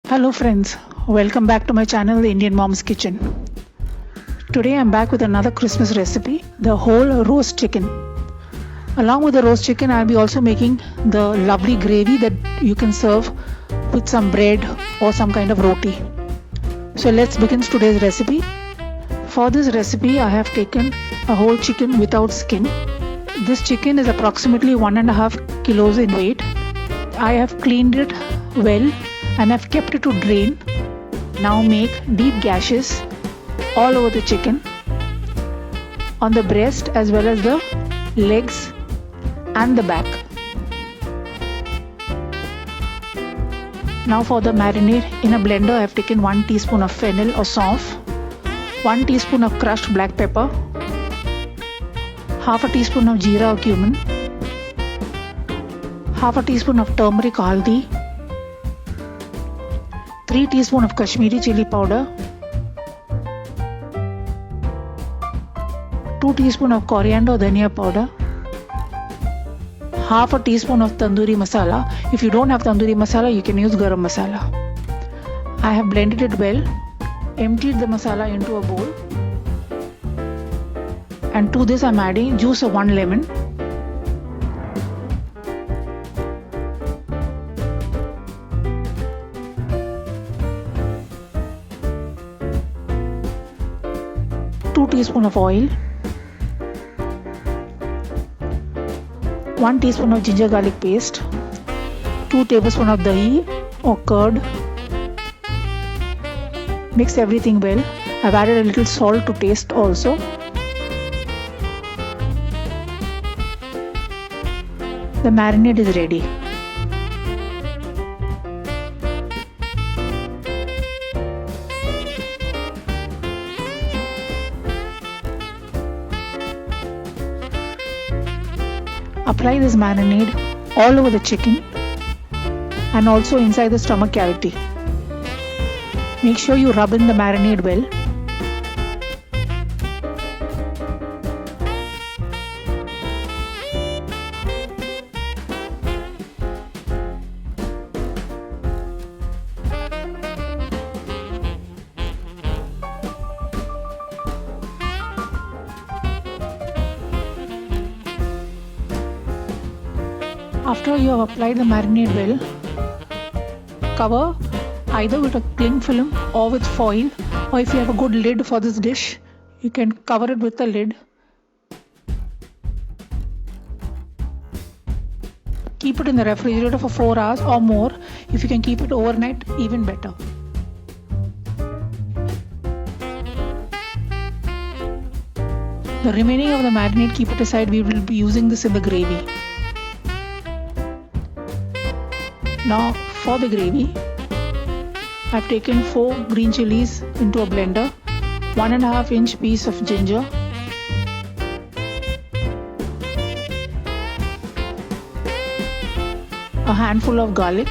Hello friends, welcome back to my channel The Indian Mom's Kitchen. Today I'm back with another Christmas recipe, the whole roast chicken. Along with the roast chicken I'll be also making the lovely gravy that you can serve with some bread or some kind of roti. So let's begin today's recipe. For this recipe I have taken a whole chicken without skin. This chicken is approximately 1.5 kilos in weight. I have cleaned it well and I've kept it to drain. Now make deep gashes all over the chicken, on the breast as well as the legs and the back. Now for the marinade, in a blender I have taken 1 teaspoon of fennel or saunf, 1 teaspoon of crushed black pepper, half a teaspoon of jeera or cumin, half a teaspoon of turmeric haldi, 3 teaspoons of Kashmiri Chilli powder, 2 teaspoons of Coriander or Dhania powder, half a teaspoon of Tandoori masala. If you don't have Tandoori masala, you can use garam masala. I have blended it well, emptied the masala into a bowl, and to this I am adding juice of 1 lemon, two teaspoons of oil, 1 teaspoon of ginger garlic paste, 2 tablespoons of dahi or curd. Mix everything well. I've added a little salt to taste also. The marinade is ready. Apply this marinade all over the chicken and also inside the stomach cavity. Make sure you rub in the marinade well. After you have applied the marinade well, cover either with a cling film or with foil, or if you have a good lid for this dish, you can cover it with a lid. Keep it in the refrigerator for 4 hours or more. If you can keep it overnight, even better. The remaining of the marinade, keep it aside. We will be using this in the gravy. Now for the gravy, I have taken 4 green chilies into a blender, 1.5 inch piece of ginger, a handful of garlic.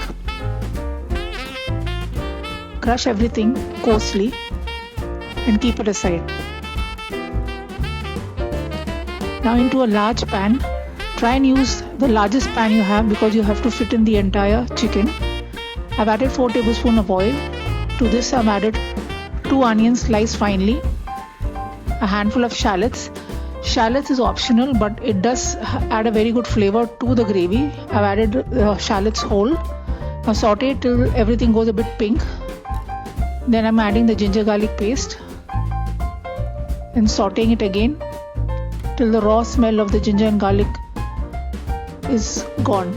Crush everything coarsely and keep it aside. Now into a large pan. Try and use the largest pan you have because you have to fit in the entire chicken. I've added 4 tablespoons of oil. To this I've added 2 onions sliced finely, a handful of shallots. Shallots is optional but it does add a very good flavor to the gravy. I've added shallots whole. Now saute it till everything goes a bit pink. Then I'm adding the ginger garlic paste and sauteing it again till the raw smell of the ginger and garlic is gone.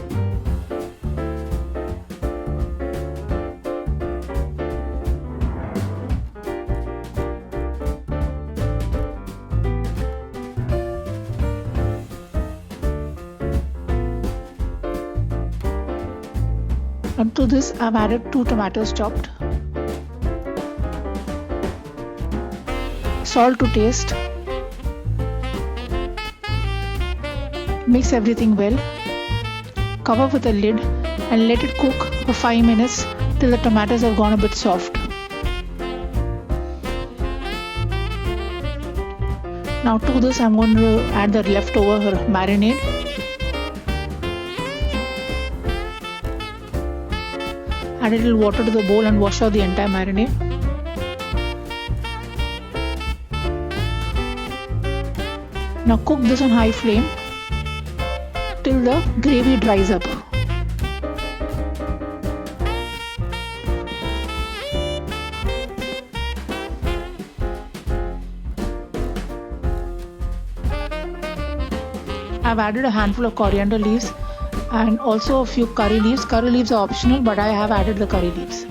And to this I've added 2 tomatoes chopped, salt to taste. Mix everything well. Cover with a lid and let it cook for 5 minutes till the tomatoes have gone a bit soft. Now to this I'm going to add the leftover marinade. Add a little water to the bowl and wash out the entire marinade. Now cook this on high flame till the gravy dries up. I've added a handful of coriander leaves and also a few curry leaves. Curry leaves are optional, but I have added the curry leaves.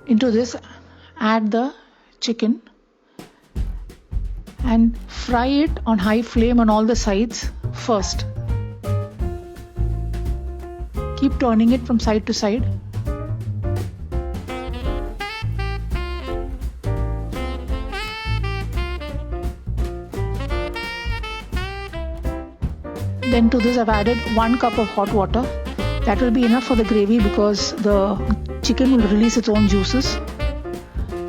Into this, add the chicken and fry it on high flame on all the sides first. Keep turning it from side to side. Then to this I've added 1 cup of hot water. That will be enough for the gravy because the chicken will release its own juices.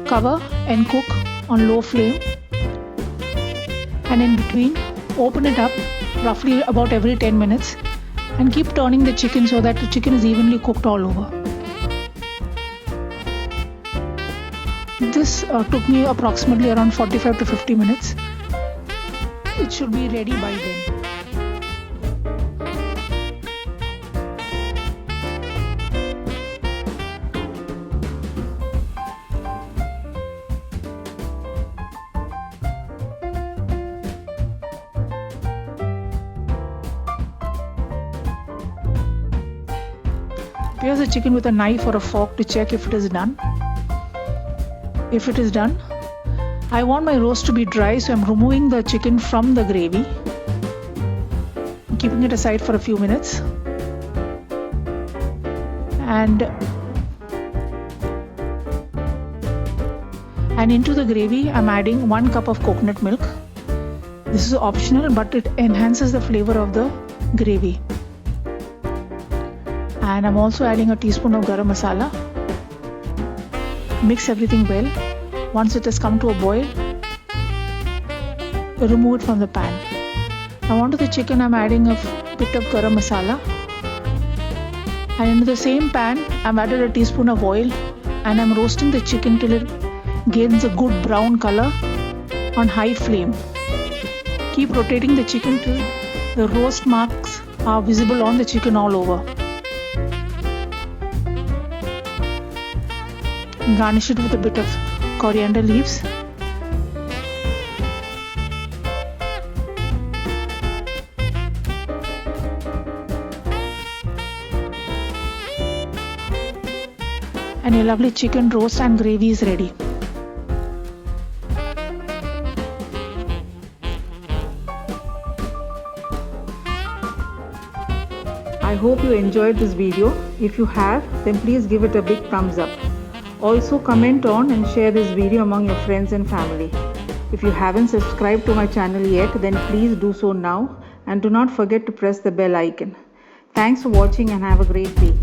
Cover and cook on low flame, and in between open it up roughly about every 10 minutes and keep turning the chicken so that the chicken is evenly cooked all over. This took me approximately around 45 to 50 minutes. It should be ready by then. Pierce the chicken with a knife or a fork to check if it is done. If it is done, I want my roast to be dry, so I'm removing the chicken from the gravy, keeping it aside for a few minutes. And into the gravy, I'm adding 1 cup of coconut milk. This is optional, but it enhances the flavor of the gravy. And I'm also adding a teaspoon of garam masala. Mix everything well. Once it has come to a boil, remove it from the pan. Now onto the chicken I'm adding a bit of garam masala. And into the same pan I'm added a teaspoon of oil and I'm roasting the chicken till it gains a good brown color on high flame. Keep rotating the chicken till the roast marks are visible on the chicken all over. Garnish it with a bit of coriander leaves. And your lovely chicken roast and gravy is ready. I hope you enjoyed this video. If you have, then please give it a big thumbs up. Also comment on and share this video among your friends and family. If you haven't subscribed to my channel yet, then please do so now and do not forget to press the bell icon. Thanks for watching and have a great day.